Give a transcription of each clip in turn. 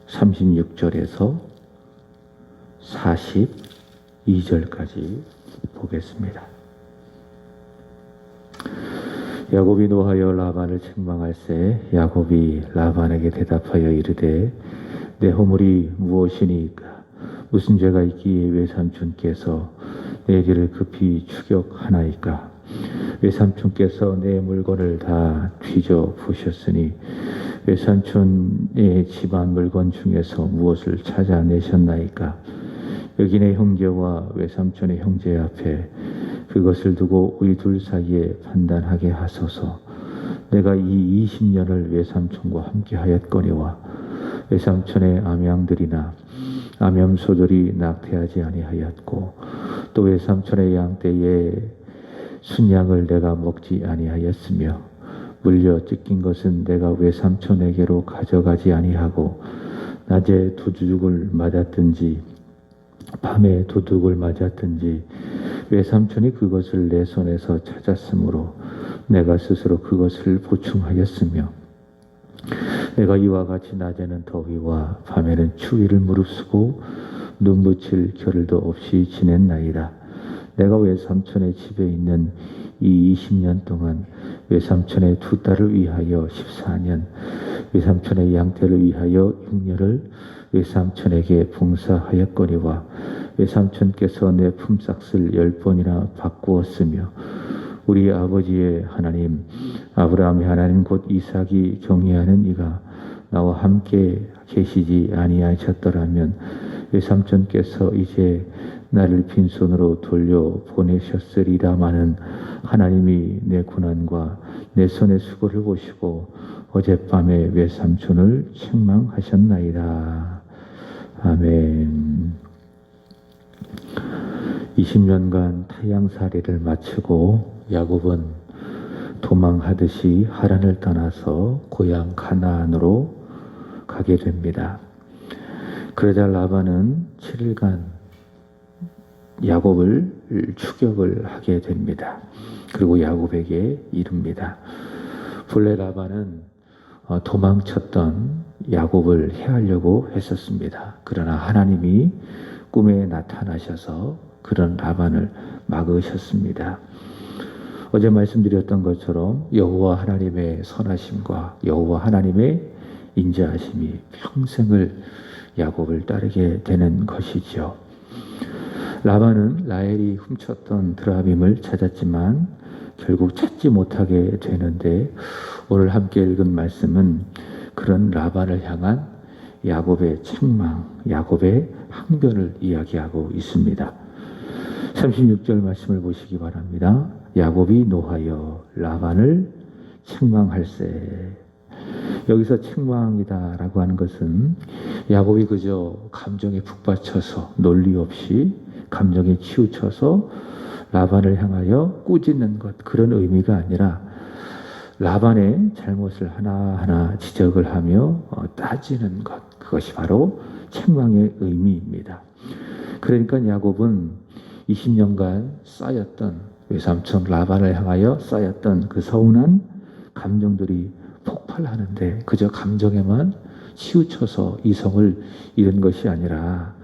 36절에서 42절까지 보겠습니다. 야곱이 노하여 라반을 책망할세 야곱이 라반에게 대답하여 이르되 내 허물이 무엇이니까 무슨 죄가 있기에 외삼촌께서 내 길을 급히 추격하나이까 외삼촌께서 내 물건을 다 뒤져 보셨으니 외삼촌의 집안 물건 중에서 무엇을 찾아내셨나이까 여기 내 형제와 외삼촌의 형제 앞에 그것을 두고 우리 둘 사이에 판단하게 하소서. 내가 이 20년을 외삼촌과 함께 하였거니와 외삼촌의 암양들이나 암염소들이 낙태하지 아니하였고 또 외삼촌의 양떼에 순양을 내가 먹지 아니하였으며 물려 찢긴 것은 내가 외삼촌에게로 가져가지 아니하고 낮에 도둑을 맞았든지 밤에 도둑을 맞았든지 외삼촌이 그것을 내 손에서 찾았으므로 내가 스스로 그것을 보충하였으며 내가 이와 같이 낮에는 더위와 밤에는 추위를 무릅쓰고 눈 붙일 겨를도 없이 지냈나이다. 내가 외삼촌의 집에 있는 이 20년 동안 외삼촌의 두 딸을 위하여 14년, 외삼촌의 양떼를 위하여 6년을 외삼촌에게 봉사하였거니와 외삼촌께서 내 품삯을 10번이나 바꾸었으며 우리 아버지의 하나님 아브라함의 하나님 곧 이삭이 경외하는 이가 나와 함께 계시지 아니하셨더라면 외삼촌께서 이제 나를 빈손으로 돌려보내셨으리라마는 하나님이 내 고난과 내 손의 수고를 보시고 어젯밤에 외삼촌을 책망하셨나이다. 아멘. 20년간 타향살이를 마치고 야곱은 도망하듯이 하란을 떠나서 고향 가나안으로 가게 됩니다. 그러자 라반은 7일간 야곱을 추격을 하게 됩니다. 그리고 야곱에게 이릅니다. 본래 라반은 도망쳤던 야곱을 해하려고 했었습니다. 그러나 하나님이 꿈에 나타나셔서 그런 라반을 막으셨습니다. 어제 말씀드렸던 것처럼 여호와 하나님의 선하심과 여호와 하나님의 인자하심이 평생을 야곱을 따르게 되는 것이죠. 라반은 라헬이 훔쳤던 드라빔을 찾았지만 결국 찾지 못하게 되는데 오늘 함께 읽은 말씀은 그런 라반을 향한 야곱의 책망, 야곱의 항변을 이야기하고 있습니다. 36절 말씀을 보시기 바랍니다. 야곱이 노하여 라반을 책망할세. 여기서 책망이다라고 하는 것은 야곱이 그저 감정에 북받쳐서 논리 없이 감정에 치우쳐서 라반을 향하여 꾸짖는 것, 그런 의미가 아니라 라반의 잘못을 하나하나 지적을 하며 따지는 것, 그것이 바로 책망의 의미입니다. 그러니까 야곱은 20년간 쌓였던 외삼촌 라반을 향하여 쌓였던 그 서운한 감정들이 폭발하는데 그저 감정에만 치우쳐서 이성을 잃은 것이 아니라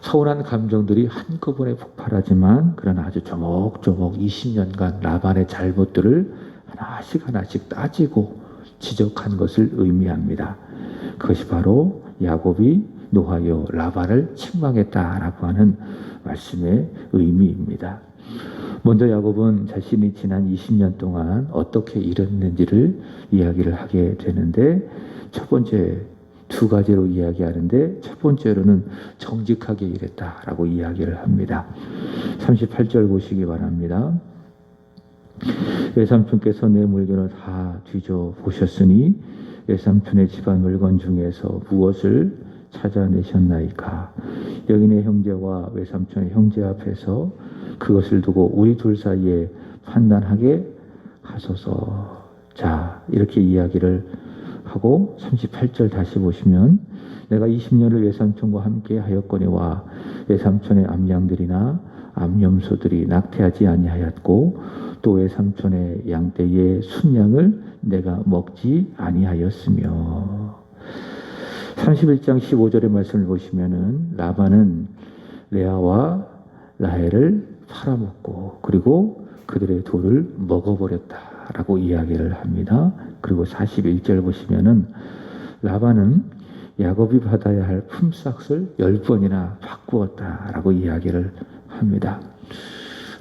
서운한 감정들이 한꺼번에 폭발하지만 그러나 아주 조목조목 20년간 라반의 잘못들을 하나씩 따지고 지적한 것을 의미합니다. 그것이 바로 야곱이 노하여 라반을 책망했다라고 하는 말씀의 의미입니다. 먼저 야곱은 자신이 지난 20년 동안 어떻게 일했는지를 이야기를 하게 되는데 첫 번째 두 가지로 이야기하는데 첫 번째로는 정직하게 일했다라고 이야기를 합니다. 38절 보시기 바랍니다. 외삼촌께서 내 물건을 다 뒤져 보셨으니 외삼촌의 집안 물건 중에서 무엇을 찾아내셨나이까 여기 내 형제와 외삼촌의 형제 앞에서 그것을 두고 우리 둘 사이에 판단하게 하소서. 자, 이렇게 이야기를 하고 38절 다시 보시면 내가 20년을 외삼촌과 함께 하였거니와 외삼촌의 암양들이나 암염소들이 낙태하지 아니하였고 또 외삼촌의 양떼의 순양을 내가 먹지 아니하였으며 31장 15절의 말씀을 보시면은 라반은 레아와 라헬을 팔아먹고 그리고 그들의 돌을 먹어버렸다라고 이야기를 합니다. 그리고 41절 보시면은 라반은 야곱이 받아야 할 품삯을 10번이나 바꾸었다라고 이야기를 합니다.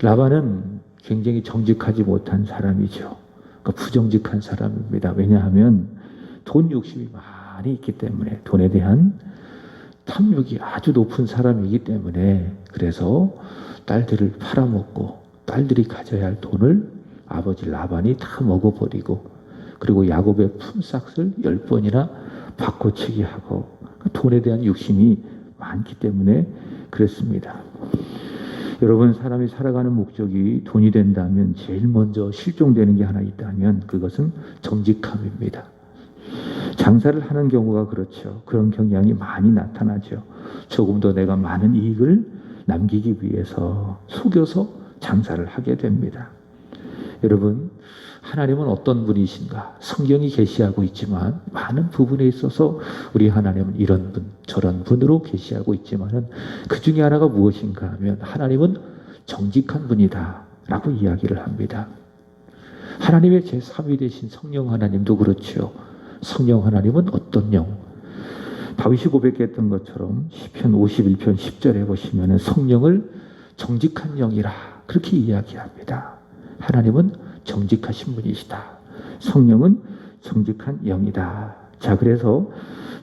라반은 굉장히 정직하지 못한 사람이죠. 그러니까 부정직한 사람입니다. 왜냐하면 돈 욕심이 많이 있기 때문에, 돈에 대한 탐욕이 아주 높은 사람이기 때문에, 그래서 딸들을 팔아먹고 딸들이 가져야 할 돈을 아버지 라반이 다 먹어버리고, 그리고 야곱의 품삯을 10번이나 바꿔치기 하고, 돈에 대한 욕심이 많기 때문에 그랬습니다. 여러분, 사람이 살아가는 목적이 돈이 된다면 제일 먼저 실종되는 게 하나 있다면 그것은 정직함입니다. 장사를 하는 경우가 그렇죠. 그런 경향이 많이 나타나죠. 조금 더 내가 많은 이익을 남기기 위해서 속여서 장사를 하게 됩니다. 여러분, 하나님은 어떤 분이신가? 성경이 계시하고 있지만 많은 부분에 있어서 우리 하나님은 이런 분, 저런 분으로 계시하고 있지만은 그 중에 하나가 무엇인가 하면 하나님은 정직한 분이다 라고 이야기를 합니다. 하나님의 제3위 되신 성령 하나님도 그렇죠. 성령 하나님은 어떤 영? 다윗이 고백했던 것처럼 시편 51편 10절에 보시면은 성령을 정직한 영이라 그렇게 이야기합니다. 하나님은 정직하신 분이시다. 성령은 정직한 영이다. 자, 그래서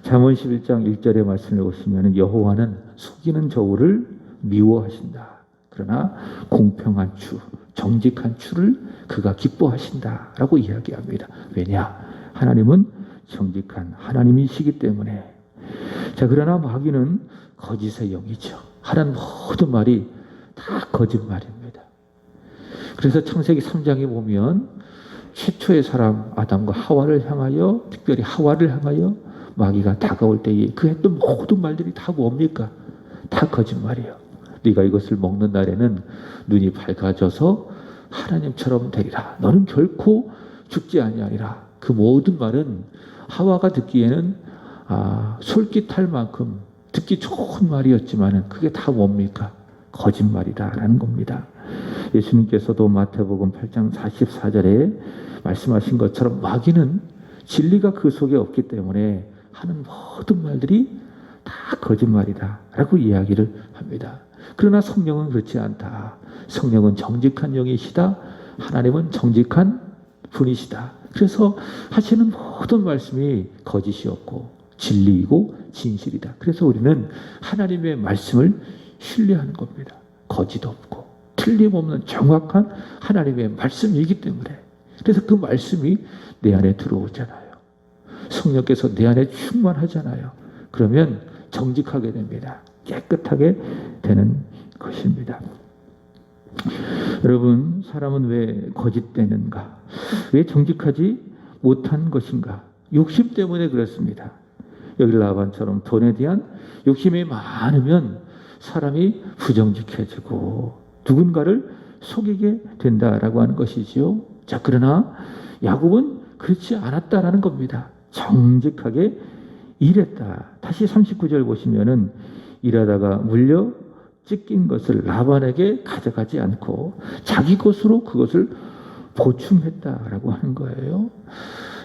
잠언 11장 1절의 말씀을 보시면 여호와는 속이는 저울을 미워하신다. 그러나 공평한 추, 정직한 추를 그가 기뻐하신다 라고 이야기합니다. 왜냐? 하나님은 정직한 하나님이시기 때문에. 자, 그러나 마귀는 거짓의 영이죠. 하는 모든 말이 다 거짓말입니다. 그래서 창세기 3장에 보면 최초의 사람 아담과 하와를 향하여, 특별히 하와를 향하여 마귀가 다가올 때에 그 했던 모든 말들이 다 뭡니까? 다 거짓말이에요. 네가 이것을 먹는 날에는 눈이 밝아져서 하나님처럼 되리라. 너는 결코 죽지 아니하리라. 그 모든 말은 하와가 듣기에는 솔깃할 만큼 듣기 좋은 말이었지만 그게 다 뭡니까? 거짓말이다라는 겁니다. 예수님께서도 마태복음 8장 44절에 말씀하신 것처럼 마귀는 진리가 그 속에 없기 때문에 하는 모든 말들이 다 거짓말이다 라고 이야기를 합니다. 그러나 성령은 그렇지 않다. 성령은 정직한 영이시다. 하나님은 정직한 분이시다. 그래서 하시는 모든 말씀이 거짓이 없고 진리이고 진실이다. 그래서 우리는 하나님의 말씀을 신뢰하는 겁니다. 거짓 없고 틀림없는 정확한 하나님의 말씀이기 때문에. 그래서 그 말씀이 내 안에 들어오잖아요. 성령께서 내 안에 충만하잖아요. 그러면 정직하게 됩니다. 깨끗하게 되는 것입니다. 여러분, 사람은 왜 거짓되는가? 왜 정직하지 못한 것인가? 욕심 때문에 그렇습니다. 여기 라반처럼 돈에 대한 욕심이 많으면 사람이 부정직해지고 누군가를 속이게 된다라고 하는 것이지요. 자, 그러나 야곱은 그렇지 않았다라는 겁니다. 정직하게 일했다. 다시 39절 보시면은 일하다가 물려 찢긴 것을 라반에게 가져가지 않고 자기 것으로 그것을 보충했다라고 하는 거예요.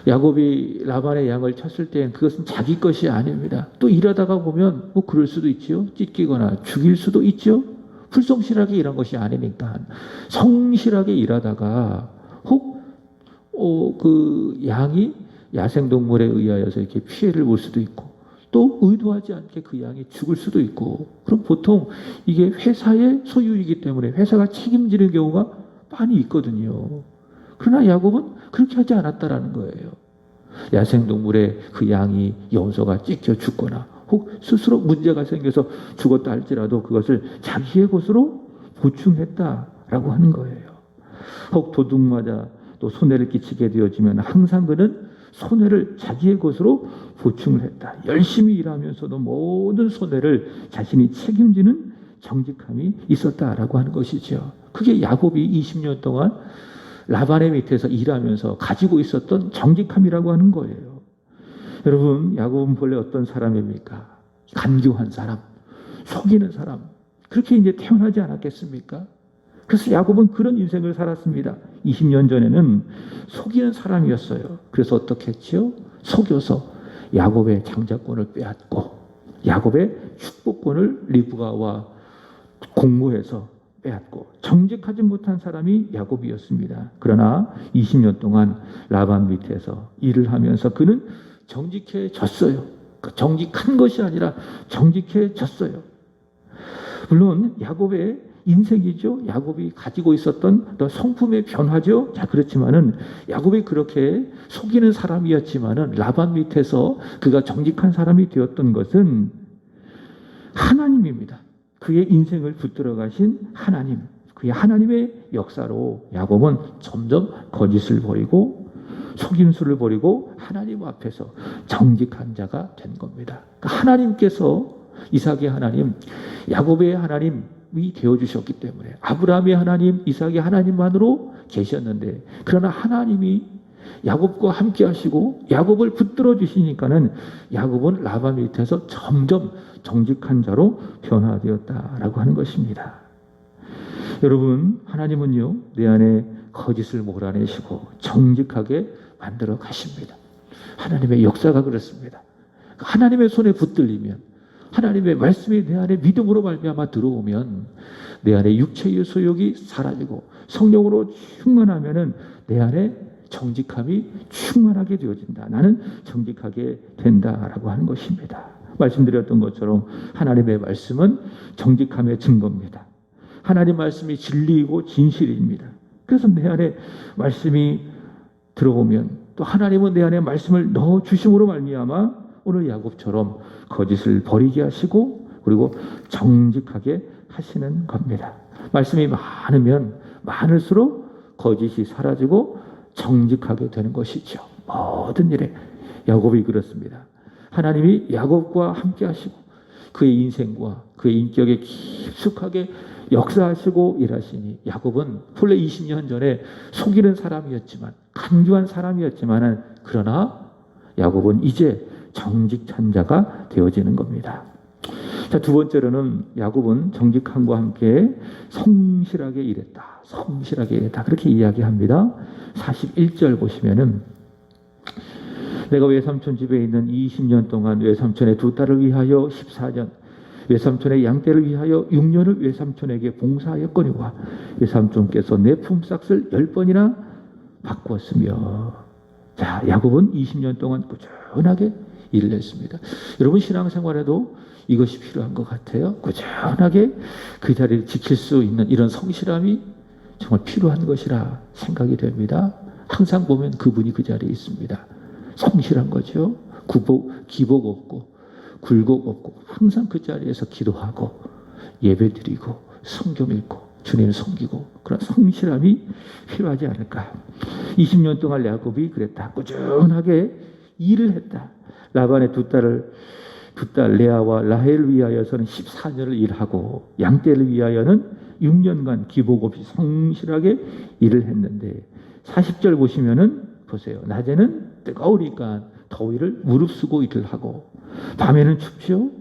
야곱이 라반의 양을 쳤을 때는 그것은 자기 것이 아닙니다. 또 일하다가 보면 뭐 그럴 수도 있지요. 찢기거나 죽일 수도 있죠. 불성실하게 일한 것이 아니니까 성실하게 일하다가 혹 그 양이 야생동물에 의하여서 이렇게 피해를 볼 수도 있고 또 의도하지 않게 그 양이 죽을 수도 있고, 그럼 보통 이게 회사의 소유이기 때문에 회사가 책임지는 경우가 많이 있거든요. 그러나 야곱은 그렇게 하지 않았다라는 거예요. 야생동물의 그 양이 염소가 찢겨 죽거나 혹 스스로 문제가 생겨서 죽었다 할지라도 그것을 자기의 것으로 보충했다라고 하는 거예요. 혹 도둑맞아 또 손해를 끼치게 되어지면 항상 그는 손해를 자기의 것으로 보충을 했다. 열심히 일하면서도 모든 손해를 자신이 책임지는 정직함이 있었다라고 하는 것이죠. 그게 야곱이 20년 동안 라반의 밑에서 일하면서 가지고 있었던 정직함이라고 하는 거예요. 여러분, 야곱은 본래 어떤 사람입니까? 간교한 사람, 속이는 사람, 그렇게 이제 태어나지 않았겠습니까? 그래서 야곱은 그런 인생을 살았습니다. 20년 전에는 속이는 사람이었어요. 그래서 어떻게 했죠? 속여서 야곱의 장자권을 빼앗고 야곱의 축복권을 리브가와 공모해서 빼앗고 정직하지 못한 사람이 야곱이었습니다. 그러나 20년 동안 라반 밑에서 일을 하면서 그는 정직해졌어요. 정직한 것이 아니라 정직해졌어요. 물론 야곱의 인생이죠. 야곱이 가지고 있었던 성품의 변화죠. 자, 그렇지만은 야곱이 그렇게 속이는 사람이었지만은 라반 밑에서 그가 정직한 사람이 되었던 것은 하나님입니다. 그의 인생을 붙들어 가신 하나님, 그의 하나님의 역사로 야곱은 점점 거짓을 버리고 속임수를 버리고 하나님 앞에서 정직한 자가 된 겁니다. 그러니까 하나님께서 이삭의 하나님, 야곱의 하나님이 되어주셨기 때문에 아브라함의 하나님, 이삭의 하나님만으로 계셨는데 그러나 하나님이 야곱과 함께 하시고 야곱을 붙들어 주시니까는 야곱은 라반 밑에서 점점 정직한 자로 변화되었다라고 하는 것입니다. 여러분, 하나님은요, 내 안에 거짓을 몰아내시고 정직하게 만들어 가십니다. 하나님의 역사가 그렇습니다. 하나님의 손에 붙들리면, 하나님의 말씀이 내 안에 믿음으로 말미암아 들어오면 내 안에 육체의 소욕이 사라지고 성령으로 충만하면은 내 안에 정직함이 충만하게 되어진다. 나는 정직하게 된다라고 하는 것입니다. 말씀드렸던 것처럼 하나님의 말씀은 정직함의 증거입니다. 하나님 말씀이 진리이고 진실입니다. 그래서 내 안에 말씀이 들어오면 또 하나님은 내 안에 말씀을 넣어 주심으로 말미암아 오늘 야곱처럼 거짓을 버리게 하시고 그리고 정직하게 하시는 겁니다. 말씀이 많으면 많을수록 거짓이 사라지고 정직하게 되는 것이죠. 모든 일에 야곱이 그렇습니다. 하나님이 야곱과 함께 하시고 그의 인생과 그의 인격에 깊숙하게 역사하시고 일하시니 야곱은 본래 20년 전에 속이는 사람이었지만 간교한 사람이었지만 그러나 야곱은 이제 정직한 자가 되어지는 겁니다. 자, 두 번째로는 야곱은 정직함과 함께 성실하게 일했다. 성실하게 일했다. 그렇게 이야기합니다. 41절 보시면은 내가 외삼촌 집에 있는 20년 동안 외삼촌의 두 딸을 위하여 14년, 외삼촌의 양떼를 위하여 6년을 외삼촌에게 봉사하였거니와 외삼촌께서 내 품삯을 10번이나 바꾸었으며. 자, 야곱은 20년 동안 꾸준하게 일을 했습니다. 여러분 신앙생활에도 이것이 필요한 것 같아요. 꾸준하게 그 자리를 지킬 수 있는 이런 성실함이 정말 필요한 것이라 생각이 됩니다. 항상 보면 그분이 그 자리에 있습니다. 성실한 거죠. 기복 없고 굴곡 없고 항상 그 자리에서 기도하고 예배드리고 성경 읽고 주님을 섬기고 그런 성실함이 필요하지 않을까. 20년 동안 야곱이 그랬다. 꾸준하게 일을 했다. 라반의 두 딸 레아와 라헬을 위하여서는 14년을 일하고 양떼를 위하여는 6년간 기복 없이 성실하게 일을 했는데 40절 보시면은 보세요. 낮에는 뜨거우니까 더위를 무릅쓰고 일을 하고 밤에는 춥죠.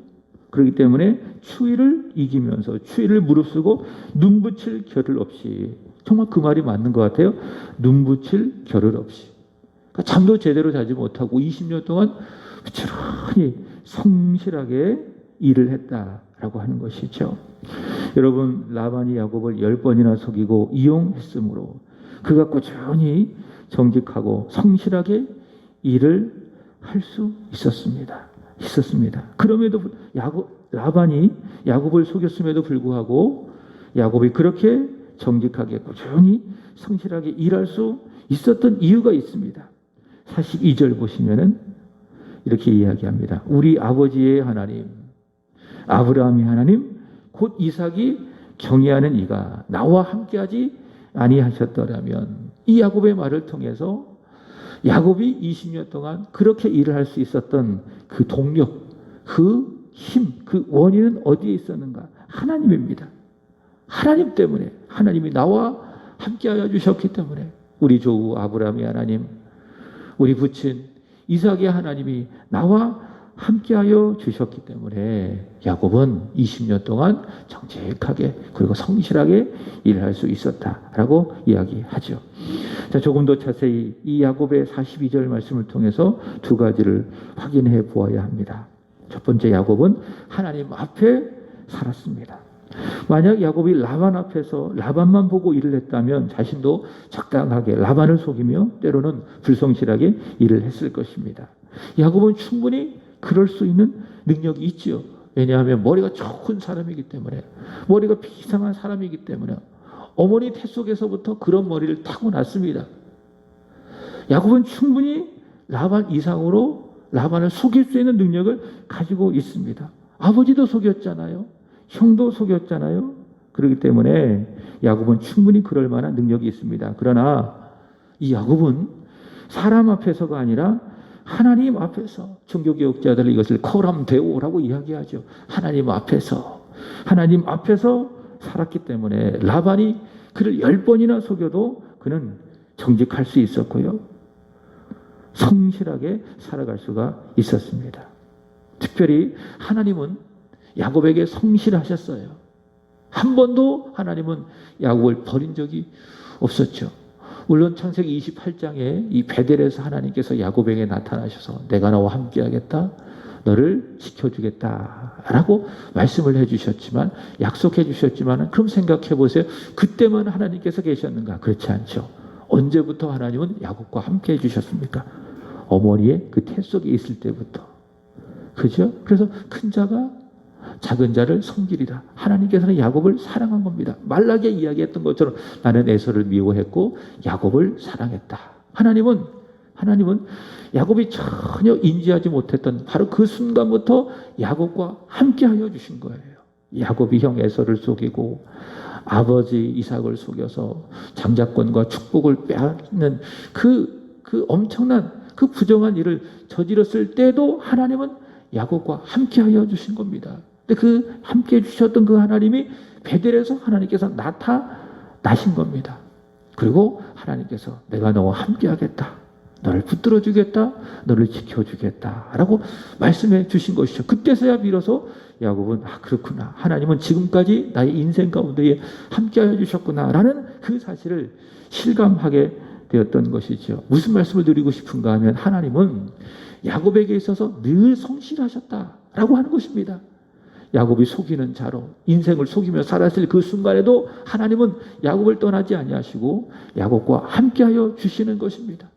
그렇기 때문에 추위를 이기면서 추위를 무릅쓰고 눈 붙일 겨를 없이 정말 그 말이 맞는 것 같아요. 눈 붙일 겨를 없이 그러니까 잠도 제대로 자지 못하고 20년 동안 부지런히 성실하게 일을 했다라고 하는 것이죠. 여러분 라반이 야곱을 10번이나 속이고 이용했으므로 그가 꾸준히 정직하고 성실하게 일을 할 수 있었습니다. 그럼에도 라반이 야곱을 속였음에도 불구하고 야곱이 그렇게 정직하게 꾸준히 성실하게 일할 수 있었던 이유가 있습니다. 42절 보시면은 이렇게 이야기합니다. 우리 아버지의 하나님, 아브라함의 하나님, 곧 이삭이 경외하는 이가 나와 함께하지 아니하셨더라면. 이 야곱의 말을 통해서 야곱이 20년 동안 그렇게 일을 할 수 있었던 그 동력, 그 힘, 그 원인은 어디에 있었는가? 하나님입니다. 하나님 때문에, 하나님이 나와 함께하여 주셨기 때문에 우리 조부 아브라함의 하나님, 우리 부친 이삭의 하나님이 나와 함께하여 주셨기 때문에 야곱은 20년 동안 정직하게 그리고 성실하게 일할 수 있었다라고 이야기하죠. 자, 조금 더 자세히 이 야곱의 42절 말씀을 통해서 두 가지를 확인해 보아야 합니다. 첫 번째, 야곱은 하나님 앞에 살았습니다. 만약 야곱이 라반 앞에서 라반만 보고 일을 했다면 자신도 적당하게 라반을 속이며 때로는 불성실하게 일을 했을 것입니다. 야곱은 충분히 그럴 수 있는 능력이 있지요. 왜냐하면 머리가 좋은 사람이기 때문에, 머리가 비상한 사람이기 때문에 어머니 태 속에서부터 그런 머리를 타고났습니다. 야곱은 충분히 라반 이상으로 라반을 속일 수 있는 능력을 가지고 있습니다. 아버지도 속였잖아요. 형도 속였잖아요. 그렇기 때문에 야곱은 충분히 그럴 만한 능력이 있습니다. 그러나 이 야곱은 사람 앞에서가 아니라 하나님 앞에서, 종교개혁자들은 이것을 코람데오라고 이야기하죠. 하나님 앞에서 살았기 때문에 라반이 그를 10번이나 속여도 그는 정직할 수 있었고요, 성실하게 살아갈 수가 있었습니다. 특별히 하나님은 야곱에게 성실하셨어요. 한 번도 하나님은 야곱을 버린 적이 없었죠. 물론 창세기 28장에 이 베델에서 하나님께서 야곱에게 나타나셔서 내가 너와 함께하겠다, 너를 지켜주겠다라고 말씀을 해주셨지만, 약속해 주셨지만, 그럼 생각해 보세요. 그때만 하나님께서 계셨는가? 그렇지 않죠. 언제부터 하나님은 야곱과 함께 해주셨습니까? 어머니의 그 태 속에 있을 때부터. 그죠? 그래서 큰 자가 작은 자를 섬기리라. 하나님께서는 야곱을 사랑한 겁니다. 말라기에 이야기했던 것처럼 나는 에서를 미워했고 야곱을 사랑했다. 하나님은 야곱이 전혀 인지하지 못했던 바로 그 순간부터 야곱과 함께하여 주신 거예요. 야곱이 형 에서를 속이고 아버지 이삭을 속여서 장자권과 축복을 빼앗는 그 엄청난 그 부정한 일을 저질렀을 때도 하나님은 야곱과 함께하여 주신 겁니다. 근데 그 함께 해주셨던 그 하나님이 베델에서 하나님께서 나타나신 겁니다. 그리고 하나님께서 내가 너와 함께하겠다, 너를 붙들어 주겠다, 너를 지켜주겠다 라고 말씀해 주신 것이죠. 그때서야 비로소 야곱은 그렇구나, 하나님은 지금까지 나의 인생 가운데에 함께하여 주셨구나 라는 그 사실을 실감하게 되었던 것이죠. 무슨 말씀을 드리고 싶은가 하면, 하나님은 야곱에게 있어서 늘 성실하셨다라고 하는 것입니다. 야곱이 속이는 자로 인생을 속이며 살았을 그 순간에도 하나님은 야곱을 떠나지 아니하시고 야곱과 함께하여 주시는 것입니다.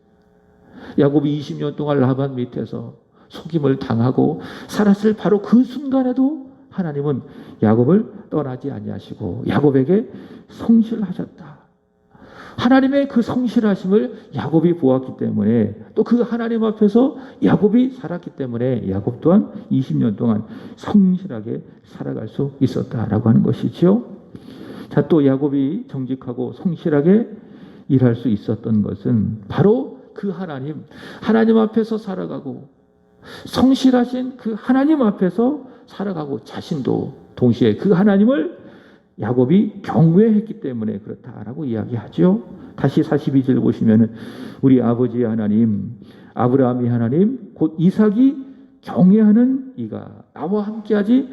야곱이 20년 동안 라반 밑에서 속임을 당하고 살았을 바로 그 순간에도 하나님은 야곱을 떠나지 아니하시고 야곱에게 성실하셨다. 하나님의 그 성실하심을 야곱이 보았기 때문에, 또 그 하나님 앞에서 야곱이 살았기 때문에 야곱 또한 20년 동안 성실하게 살아갈 수 있었다라고 하는 것이죠. 자, 또 야곱이 정직하고 성실하게 일할 수 있었던 것은 바로 그 하나님 앞에서 살아가고 성실하신 그 하나님 앞에서 살아가고, 자신도 동시에 그 하나님을 야곱이 경외했기 때문에 그렇다라고 이야기하죠. 다시 42절 보시면은 우리 아버지의 하나님, 아브라함의 하나님, 곧 이삭이 경외하는 이가 나와 함께하지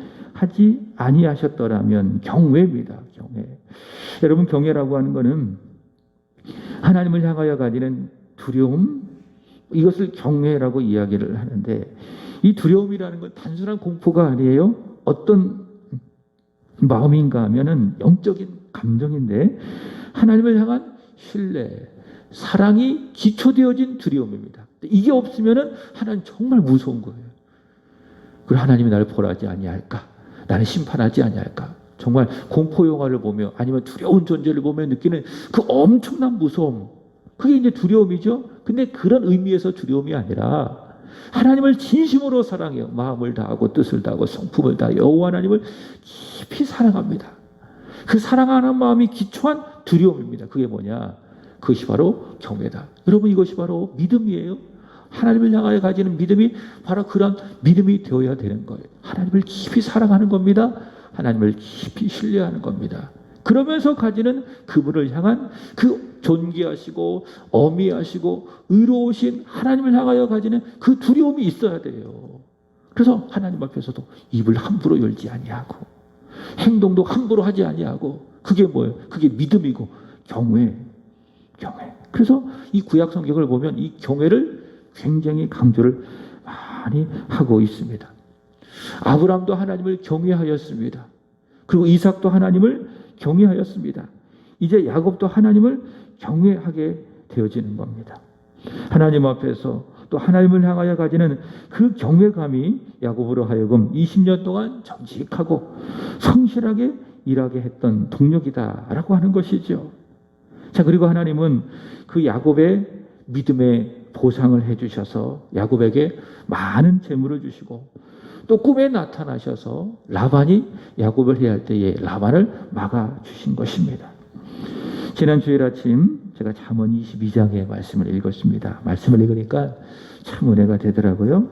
아니하셨더라면. 경외입니다. 경외. 여러분, 경외라고 하는 것은 하나님을 향하여 가지는 두려움, 이것을 경외라고 이야기를 하는데, 이 두려움이라는 건 단순한 공포가 아니에요. 어떤 마음인가 하면은 영적인 감정인데, 하나님을 향한 신뢰, 사랑이 기초되어진 두려움입니다. 이게 없으면은 하나님 정말 무서운 거예요. 그리고 하나님이 나를 벌하지 아니할까, 나를 심판하지 아니할까, 정말 공포 영화를 보며 아니면 두려운 존재를 보며 느끼는 그 엄청난 무서움, 그게 이제 두려움이죠. 근데 그런 의미에서 두려움이 아니라 하나님을 진심으로 사랑해요. 마음을 다하고 뜻을 다하고 성품을 다하여 여호와 하나님을 깊이 사랑합니다. 그 사랑하는 마음이 기초한 두려움입니다. 그게 뭐냐? 그것이 바로 경외다. 여러분, 이것이 바로 믿음이에요. 하나님을 향하여 가지는 믿음이 바로 그런 믿음이 되어야 되는 거예요. 하나님을 깊이 사랑하는 겁니다. 하나님을 깊이 신뢰하는 겁니다. 그러면서 가지는 그분을 향한 그 존귀하시고 어미하시고 의로우신 하나님을 향하여 가지는 그 두려움이 있어야 돼요. 그래서 하나님 앞에서도 입을 함부로 열지 아니하고 행동도 함부로 하지 아니하고, 그게 뭐예요? 그게 믿음이고 경외. 그래서 이 구약 성경을 보면 이 경외를 굉장히 강조를 많이 하고 있습니다. 아브라함도 하나님을 경외하였습니다. 그리고 이삭도 하나님을 경외하였습니다. 이제 야곱도 하나님을 경외하게 되어지는 겁니다. 하나님 앞에서 또 하나님을 향하여 가지는 그 경외감이 야곱으로 하여금 20년 동안 정직하고 성실하게 일하게 했던 동력이다라고 하는 것이죠. 자, 그리고 하나님은 그 야곱의 믿음의 보상을 해주셔서 야곱에게 많은 재물을 주시고, 또 꿈에 나타나셔서 라반이 야곱을 해할 때에 라반을 막아주신 것입니다. 지난 주일 아침 제가 잠언 22장의 말씀을 읽었습니다. 말씀을 읽으니까 참 은혜가 되더라고요.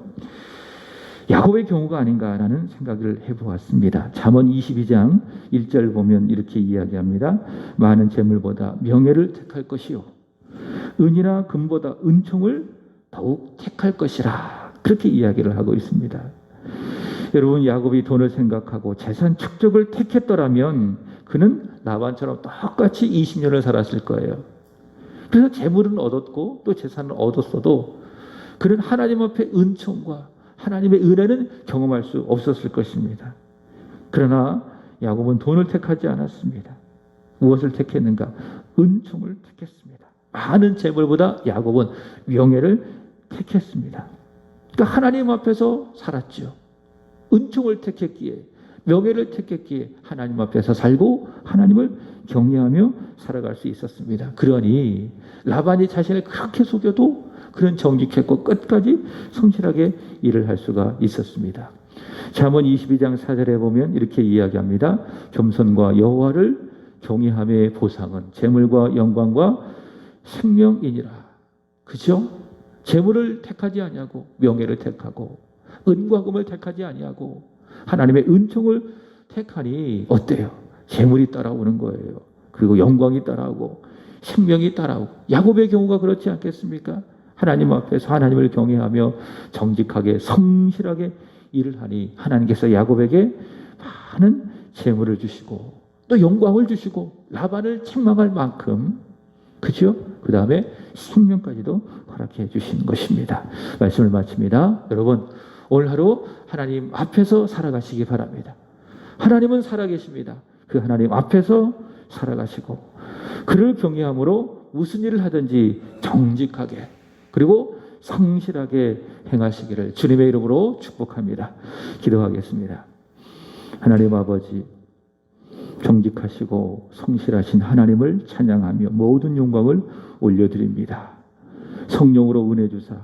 야곱의 경우가 아닌가라는 생각을 해보았습니다. 잠언 22장 1절 보면 이렇게 이야기합니다. 많은 재물보다 명예를 택할 것이요, 은이나 금보다 은총을 더욱 택할 것이라, 그렇게 이야기를 하고 있습니다. 여러분, 야곱이 돈을 생각하고 재산 축적을 택했더라면 그는 라반처럼 똑같이 20년을 살았을 거예요. 그래서 재물은 얻었고 또 재산을 얻었어도 그는 하나님 앞에 은총과 하나님의 은혜는 경험할 수 없었을 것입니다. 그러나 야곱은 돈을 택하지 않았습니다. 무엇을 택했는가? 은총을 택했습니다. 많은 재물보다 야곱은 명예를 택했습니다. 그러니까 하나님 앞에서 살았죠. 은총을 택했기에, 명예를 택했기에 하나님 앞에서 살고 하나님을 경외하며 살아갈 수 있었습니다. 그러니 라반이 자신을 그렇게 속여도 그는 정직했고 끝까지 성실하게 일을 할 수가 있었습니다. 잠언 22장 4절에 보면 이렇게 이야기합니다. 겸손과 여호와를 경외함의 보상은 재물과 영광과 생명이니라. 그죠? 재물을 택하지 아니하고 명예를 택하고 은과 금을 택하지 아니하고 하나님의 은총을 택하니 어때요? 재물이 따라오는 거예요. 그리고 영광이 따라오고 생명이 따라오고. 야곱의 경우가 그렇지 않겠습니까? 하나님 앞에서 하나님을 경외하며 정직하게 성실하게 일을 하니 하나님께서 야곱에게 많은 재물을 주시고 또 영광을 주시고 라반을 책망할 만큼, 그죠? 그 다음에 생명까지도 허락해 주신 것입니다. 말씀을 마칩니다. 여러분, 오늘 하루 하나님 앞에서 살아가시기 바랍니다. 하나님은 살아계십니다. 그 하나님 앞에서 살아가시고 그를 경외함으로 무슨 일을 하든지 정직하게 그리고 성실하게 행하시기를 주님의 이름으로 축복합니다. 기도하겠습니다. 하나님 아버지, 정직하시고 성실하신 하나님을 찬양하며 모든 영광을 올려드립니다. 성령으로 은혜 주사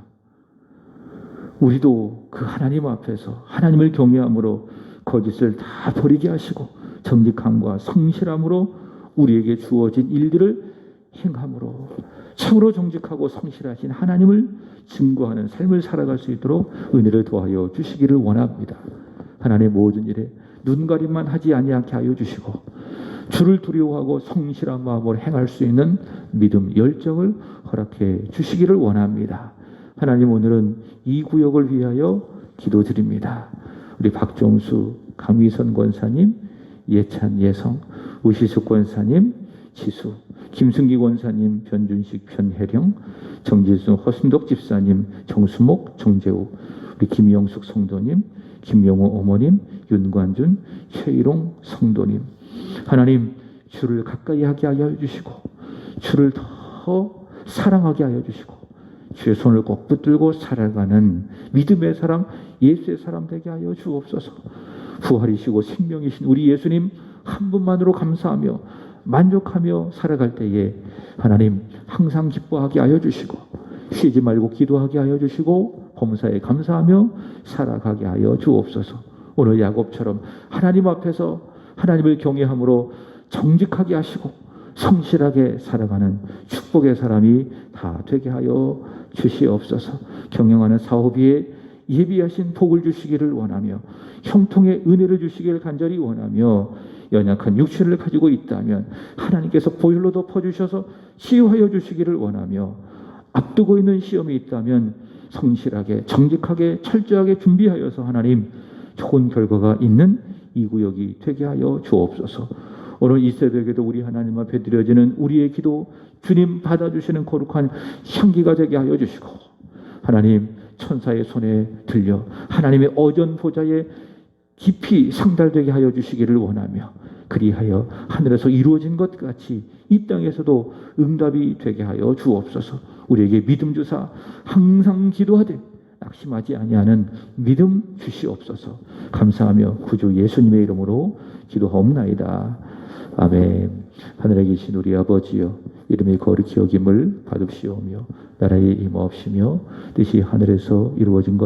우리도 그 하나님 앞에서 하나님을 경외함으로 거짓을 다 버리게 하시고 정직함과 성실함으로 우리에게 주어진 일들을 행함으로 참으로 정직하고 성실하신 하나님을 증거하는 삶을 살아갈 수 있도록 은혜를 더하여 주시기를 원합니다. 하나님의 모든 일에 눈가림만 하지 아니하게 하여 주시고 주를 두려워하고 성실한 마음으로 행할 수 있는 믿음, 열정을 허락해 주시기를 원합니다. 하나님, 오늘은 이 구역을 위하여 기도드립니다. 우리 박종수, 강위선 권사님, 예찬, 예성, 우시숙 권사님, 지수, 김승기 권사님, 변준식, 변혜령, 정지수, 허순덕 집사님, 정수목, 정재우, 우리 김영숙 성도님, 김영호 어머님, 윤관준, 최일홍 성도님, 하나님, 주를 가까이 하게 하여 주시고 주를 더 사랑하게 하여 주시고 주의 손을 꼭 붙들고 살아가는 믿음의 사람, 예수의 사람 되게 하여 주옵소서. 부활이시고 생명이신 우리 예수님 한 분만으로 감사하며 만족하며 살아갈 때에 하나님 항상 기뻐하게 하여 주시고 쉬지 말고 기도하게 하여 주시고 범사에 감사하며 살아가게 하여 주옵소서. 오늘 야곱처럼 하나님 앞에서 하나님을 경외함으로 정직하게 하시고 성실하게 살아가는 축복의 사람이 다 되게 하여 주시옵소서. 경영하는 사업 위에 예비하신 복을 주시기를 원하며 형통의 은혜를 주시기를 간절히 원하며 연약한 육체를 가지고 있다면 하나님께서 보혈로 덮어주셔서 치유하여 주시기를 원하며 앞두고 있는 시험이 있다면 성실하게 정직하게 철저하게 준비하여서 하나님 좋은 결과가 있는 이 구역이 되게 하여 주옵소서. 오늘 이 새벽에도 우리 하나님 앞에 드려지는 우리의 기도 주님 받아주시는 거룩한 향기가 되게 하여 주시고 하나님 천사의 손에 들려 하나님의 어전 보좌에 깊이 상달되게 하여 주시기를 원하며 그리하여 하늘에서 이루어진 것 같이 이 땅에서도 응답이 되게 하여 주옵소서. 우리에게 믿음 주사 항상 기도하되 낙심하지 아니하는 믿음 주시옵소서. 감사하며 구주 예수님의 이름으로 기도하옵나이다. 아멘. 하늘에 계신 우리 아버지여 이름이 거룩히 여김을 받으시오며 나라의 임하옵시며 뜻이 하늘에서 이루어진 것